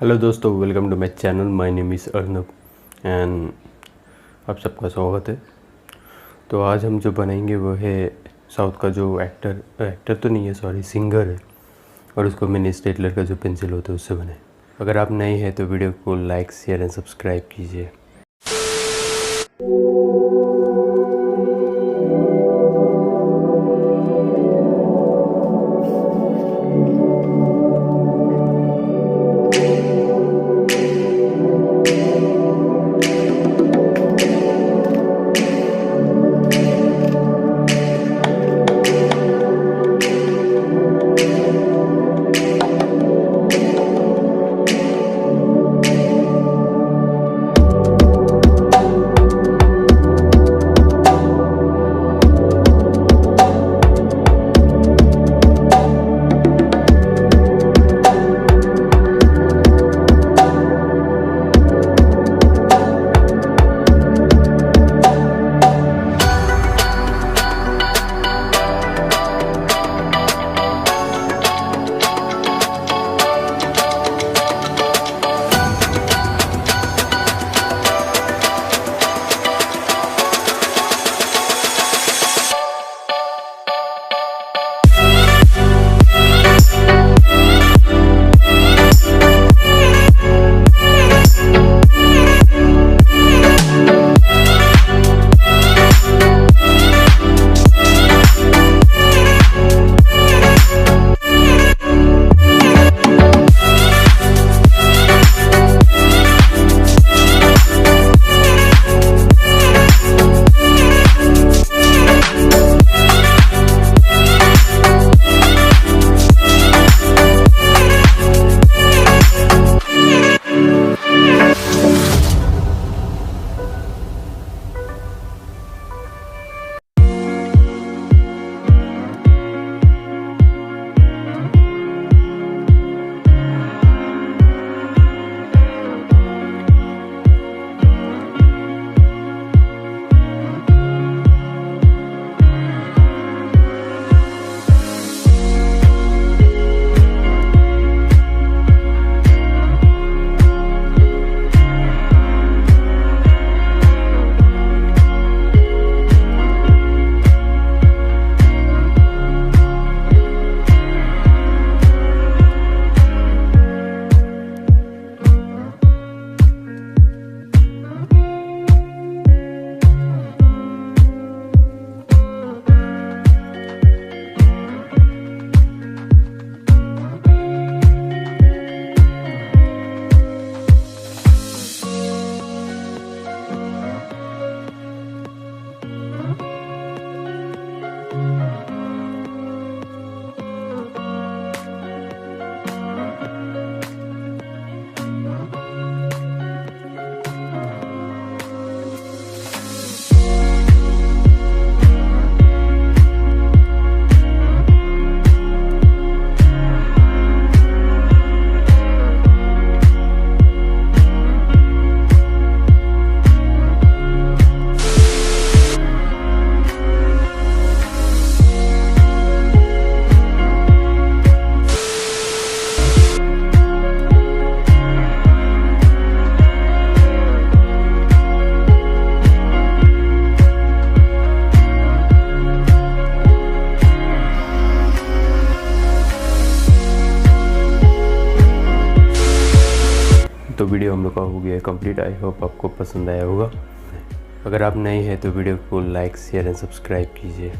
Hello दोस्तों, welcome to my channel. My name is Arnab and आप सबका स्वागत है। तो आज हम जो बनाएंगे वो है साउथ का जो एक्टर तो नहीं है, सॉरी, सिंगर है, और उसको मैंने स्टेडलर का जो पेंसिल होता है उससे बनाए। अगर आप नए हैं तो वीडियो को लाइक, शेयर एंड सब्सक्राइब कीजिए। तो वीडियो हम लोग का हो गया कंप्लीट। आई होप आपको पसंद आया होगा। अगर आप नए हैं तो वीडियो को लाइक, शेयर एंड सब्सक्राइब कीजिए।